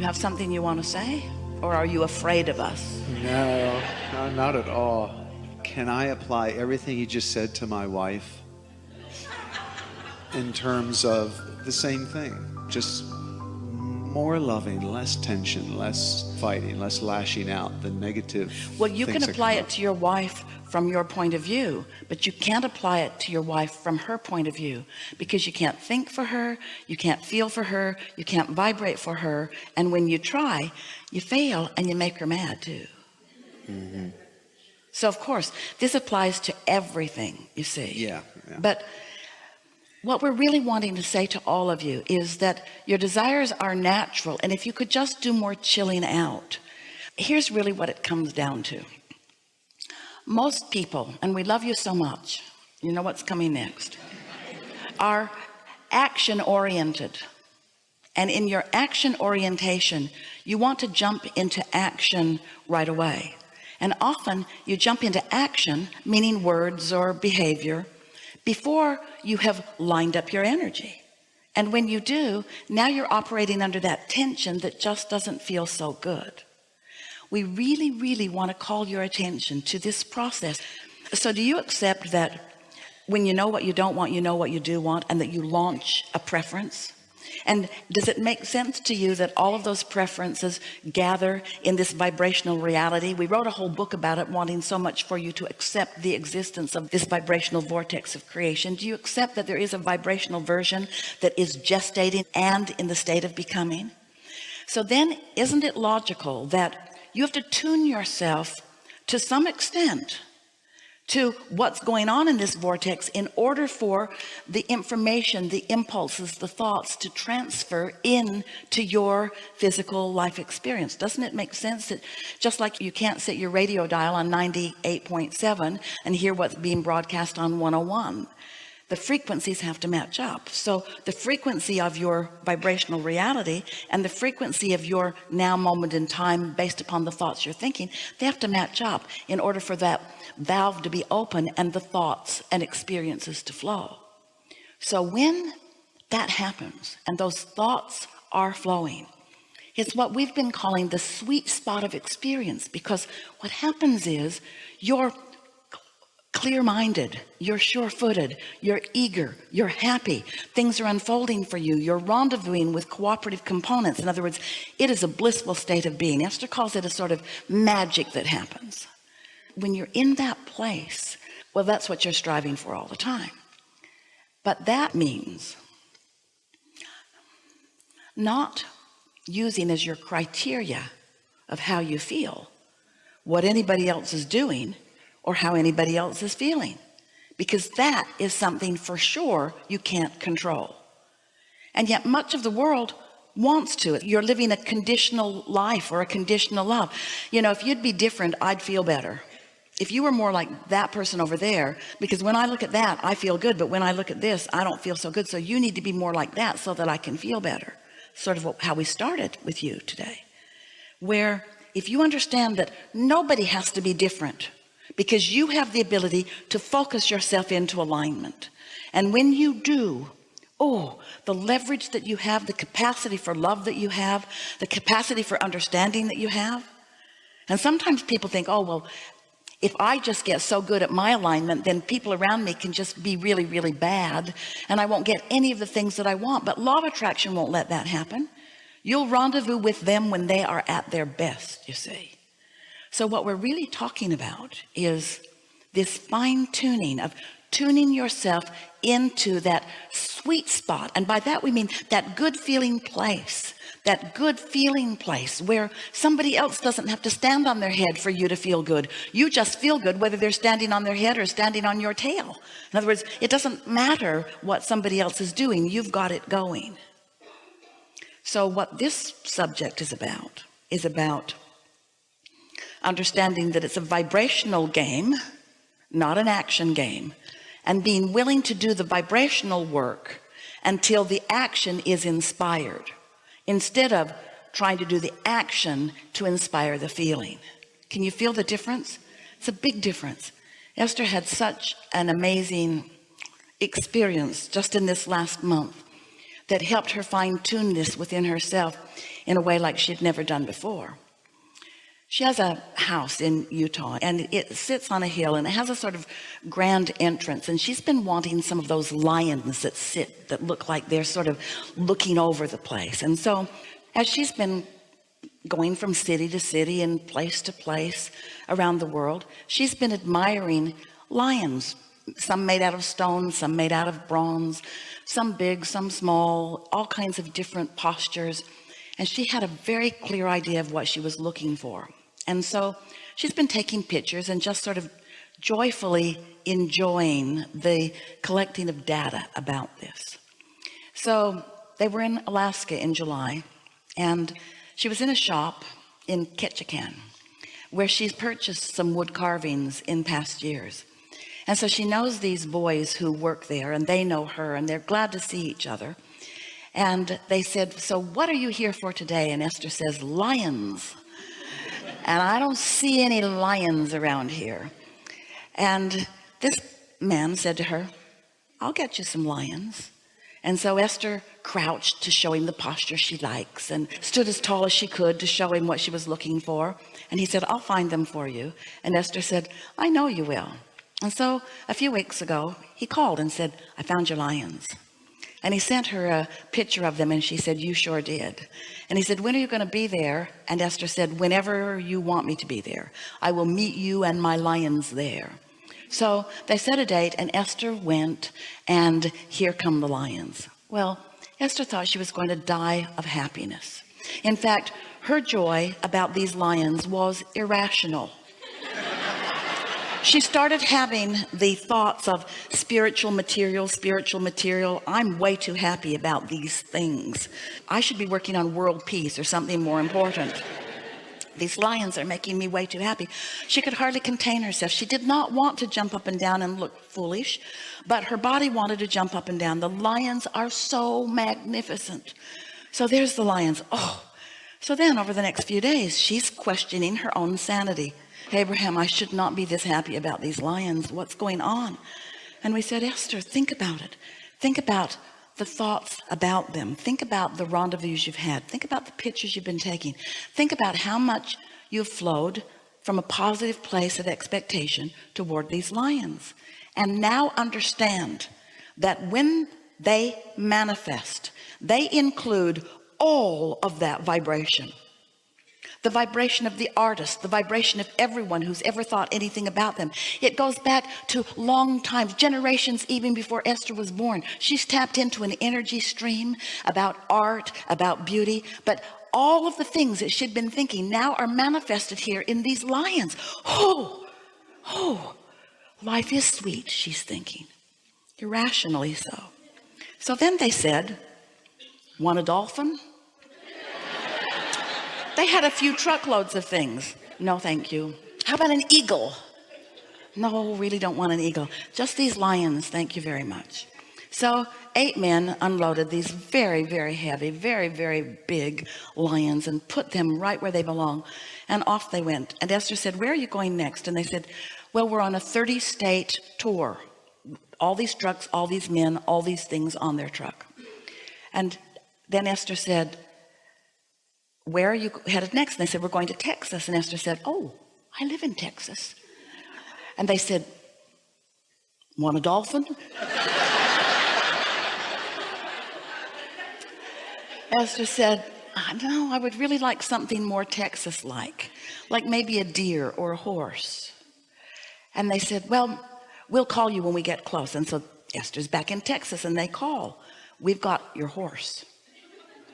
You have something you want to say? Or are you afraid of us? No, not at all. Can I apply everything he just said to my wife in terms of the same thing? Just more loving, less tension, less fighting, less lashing out, the negative. Well, you can things that apply come it up. to your wife from your point of view, but you can't apply it to your wife from her point of view, because you can't think for her, you can't feel for her, you can't vibrate for her, and when you try, you fail and you make her mad too. So of course this applies to everything, you see. Yeah. But what we're really wanting to say to all of you is that your desires are natural, and if you could just do more chilling out. Here's really what it comes down to. Most people, and we love you so much, you know what's coming next, are action oriented. And in your action orientation, you want to jump into action right away. And often you jump into action, meaning words or behavior, before you have lined up your energy. And when you do, now you're operating under that tension that just doesn't feel so good. We really, really want to call your attention to this process. So do you accept that when you know what you don't want, you know what you do want, and that you launch a preference? And does it make sense to you that all of those preferences gather in this vibrational reality? We wrote a whole book about it, wanting so much for you to accept the existence of this vibrational vortex of creation. Do you accept that there is a vibrational version that is gestating and in the state of becoming? So then, isn't it logical that you have to tune yourself to some extent to what's going on in this vortex in order for the information, the impulses, the thoughts to transfer into your physical life experience? Doesn't it make sense that just like you can't set your radio dial on 98.7 and hear what's being broadcast on 101, the frequencies have to match up. So the frequency of your vibrational reality and the frequency of your now moment in time, based upon the thoughts you're thinking, they have to match up in order for that valve to be open and the thoughts and experiences to flow. So when that happens and those thoughts are flowing, it's what we've been calling the sweet spot of experience, because what happens is you're clear-minded, you're sure-footed, you're eager, you're happy, things are unfolding for you, you're rendezvousing with cooperative components. In other words, it is a blissful state of being. Esther calls it a sort of magic that happens when you're in that place. Well, that's what you're striving for all the time. But that means not using as your criteria of how you feel what anybody else is doing or how anybody else is feeling, because that is something for sure you can't control. And yet much of the world wants to. You're living a conditional life or a conditional love. You know, if you'd be different, I'd feel better. If you were more like that person over there, because when I look at that, I feel good, but when I look at this, I don't feel so good. So you need to be more like that so that I can feel better. Sort of how we started with you today, where if you understand that nobody has to be different, because you have the ability to focus yourself into alignment. And when you do, oh, the leverage that you have, the capacity for love that you have, the capacity for understanding that you have. And sometimes people think, oh, well, if I just get so good at my alignment, then people around me can just be really, really bad, and I won't get any of the things that I want. But law of attraction won't let that happen. You'll rendezvous with them when they are at their best, you see. So what we're really talking about is this fine-tuning of tuning yourself into that sweet spot. And by that we mean that good feeling place, where somebody else doesn't have to stand on their head for you to feel good. You just feel good whether they're standing on their head or standing on your tail. In other words, it doesn't matter what somebody else is doing. You've got it going. So what this subject is about understanding that it's a vibrational game, not an action game, and being willing to do the vibrational work until the action is inspired, instead of trying to do the action to inspire the feeling. Can you feel the difference? It's a big difference. Esther had such an amazing experience just in this last month that helped her fine-tune this within herself. in a way like she'd never done before. She has a house in Utah, and it sits on a hill, and it has a sort of grand entrance, and she's been wanting some of those lions that look like they're sort of looking over the place. And so as she's been going from city to city and place to place around the world, she's been admiring lions, some made out of stone, some made out of bronze, some big, some small, all kinds of different postures. And she had a very clear idea of what she was looking for. And so she's been taking pictures and just sort of joyfully enjoying the collecting of data about this. So they were in Alaska in July, and she was in a shop in Ketchikan where she's purchased some wood carvings in past years. And so she knows these boys who work there, and they know her, and they're glad to see each other. And they said, so what are you here for today? And Esther says, lions. And I don't see any lions around here. And this man said to her, I'll get you some lions. And so Esther crouched to show him the posture she likes, and stood as tall as she could to show him what she was looking for. And he said, I'll find them for you. And Esther said, I know you will. And so a few weeks ago, he called and said, I found your lions. And he sent her a picture of them, and she said, you sure did. And he said, when are you going to be there? And Esther said, whenever you want me to be there. I will meet you and my lions there. So they set a date, and Esther went, and here come the lions. Well, Esther thought she was going to die of happiness. In fact, her joy about these lions was irrational. She started having the thoughts of spiritual material. I'm way too happy about these things. I should be working on world peace or something more important. These lions are making me way too happy. She could hardly contain herself. She did not want to jump up and down and look foolish, but her body wanted to jump up and down. The lions are so magnificent. So there's the lions. Oh, so then over the next few days, she's questioning her own sanity. Abraham, I should not be this happy about these lions. What's going on? And we said, Esther, think about it. Think about the thoughts about them. Think about the rendezvous you've had. Think about the pictures you've been taking. Think about how much you've flowed from a positive place of expectation toward these lions. And now understand that when they manifest, they include all of that vibration. The vibration of the artist, the vibration of everyone who's ever thought anything about them. It goes back to long times, generations even before Esther was born. She's tapped into an energy stream about art, about beauty, but all of the things that she'd been thinking now are manifested here in these lions. Oh, life is sweet, she's thinking, irrationally so. So then they said, want a dolphin? They had a few truckloads of things. No, thank you. How about an eagle? No, really don't want an eagle. Just these lions, thank you very much. So 8 men unloaded these very, very heavy, very, very big lions and put them right where they belong. And off they went. And Esther said, where are you going next? And they said, well, we're on a 30-state tour. All these trucks, all these men, all these things on their truck. And then Esther said, where are you headed next? And they said, we're going to Texas. And Esther said, oh, I live in Texas. And they said, want a dolphin? Esther said, no, I would really like something more Texas-like maybe a deer or a horse. And they said, well, we'll call you when we get close. And so Esther's back in Texas, and they call, we've got your horse.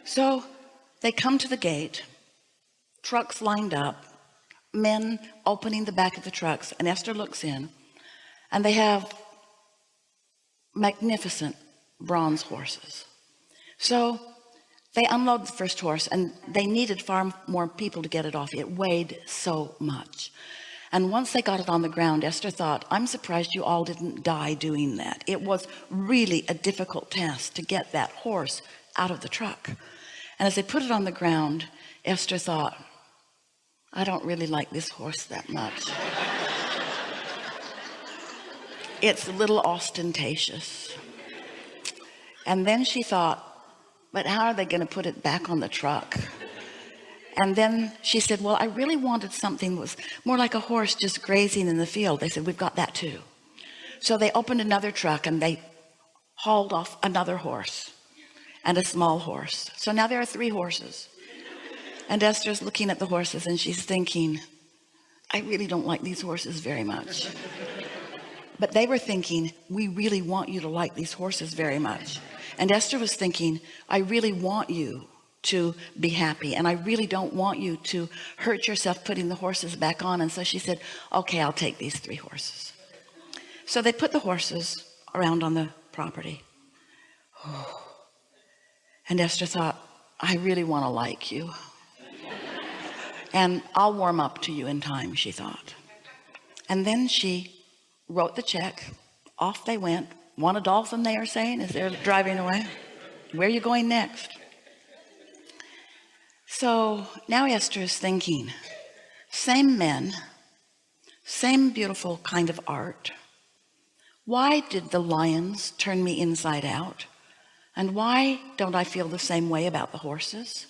So they come to the gate, trucks lined up, men opening the back of the trucks, and Esther looks in, and they have magnificent bronze horses. So they unload the first horse, and they needed far more people to get it off. It weighed so much. And once they got it on the ground, Esther thought, I'm surprised you all didn't die doing that. It was really a difficult task to get that horse out of the truck. And as they put it on the ground, Esther thought, I don't really like this horse that much. It's a little ostentatious. And then she thought, but how are they going to put it back on the truck? And then she said, well, I really wanted something that was more like a horse just grazing in the field. They said, we've got that too. So they opened another truck and they hauled off another horse and a small horse. So now there are 3 horses. And Esther's looking at the horses and she's thinking, I really don't like these horses very much. But they were thinking, we really want you to like these horses very much. And Esther was thinking, I really want you to be happy, and I really don't want you to hurt yourself putting the horses back on. And so she said, okay, I'll take these 3 horses. So they put the horses around on the property. And Esther thought, I really want to like you, and I'll warm up to you in time, she thought. And then she wrote the check. Off they went. Want a dolphin, they are saying, as they're driving away. Where are you going next? So now Esther is thinking, same men, same beautiful kind of art. Why did the lions turn me inside out? And why don't I feel the same way about the horses?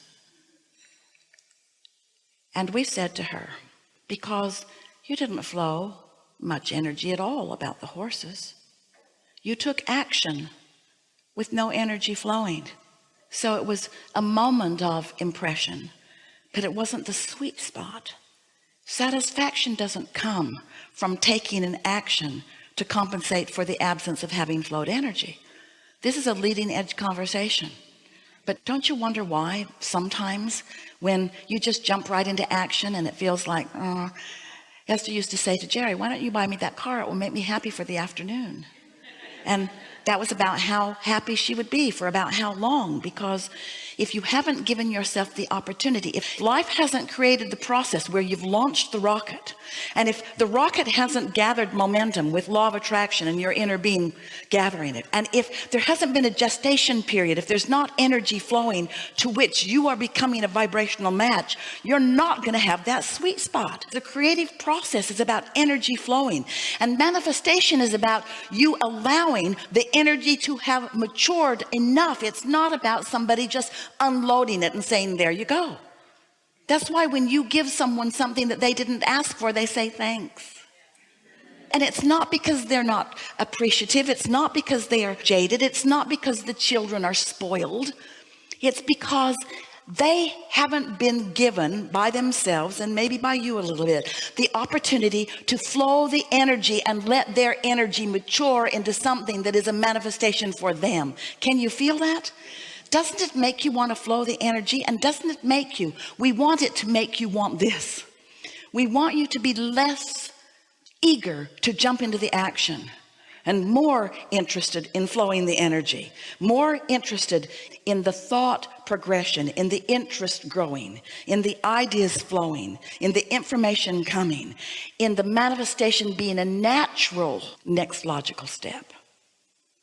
And we said to her, because you didn't flow much energy at all about the horses. You took action with no energy flowing. So it was a moment of impression, but it wasn't the sweet spot. Satisfaction doesn't come from taking an action to compensate for the absence of having flowed energy. This is a leading edge conversation. But don't you wonder why sometimes when you just jump right into action and it feels like, Esther used to say to Jerry, why don't you buy me that car? It will make me happy for the afternoon. And that was about how happy she would be for about how long, because if you haven't given yourself the opportunity, if life hasn't created the process where you've launched the rocket, and if the rocket hasn't gathered momentum with law of attraction and your inner being gathering it, and if there hasn't been a gestation period, if there's not energy flowing to which you are becoming a vibrational match, you're not going to have that sweet spot. The creative process is about energy flowing, and manifestation is about you allowing the energy to have matured enough. It's not about somebody just unloading it and saying, there you go. That's why when you give someone something that they didn't ask for, they say thanks. And it's not because they're not appreciative. It's not because they are jaded. It's not because the children are spoiled. It's because they haven't been given by themselves, and maybe by you a little bit, the opportunity to flow the energy and let their energy mature into something that is a manifestation for them. Can you feel that? Doesn't it make you want to flow the energy? And doesn't it make you, we want it to make you want this. We want you to be less eager to jump into the action and more interested in flowing the energy, more interested in the thought progression, in the interest growing, in the ideas flowing, in the information coming, in the manifestation being a natural next logical step.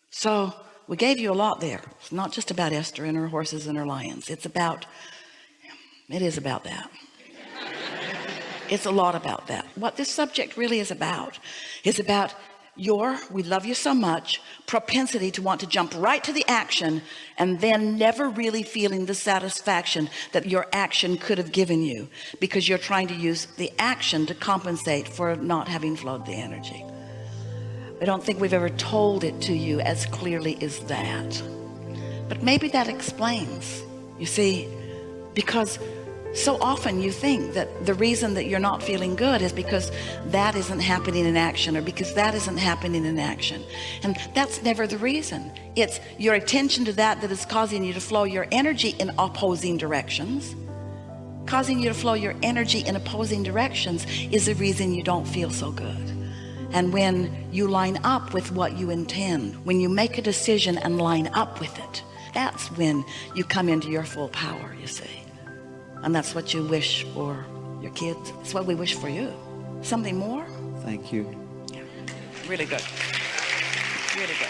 So we gave you a lot there. It's not just about Esther and her horses and her lions. It is about that. It's a lot about that. What this subject really is about your, we love you so much, propensity to want to jump right to the action and then never really feeling the satisfaction that your action could have given you, because you're trying to use the action to compensate for not having flowed the energy. I don't think we've ever told it to you as clearly as that, but maybe that explains, you see, because so often you think that the reason that you're not feeling good is because that isn't happening in action, or because that isn't happening in action. And that's never the reason. It's your attention to that is causing you to flow your energy in opposing directions. Causing you to flow your energy in opposing directions is the reason you don't feel so good. And when you line up with what you intend, when you make a decision and line up with it, that's when you come into your full power, you see. And that's what you wish for your kids. It's what we wish for you. Something more? Thank you. Yeah. Really good. Really good.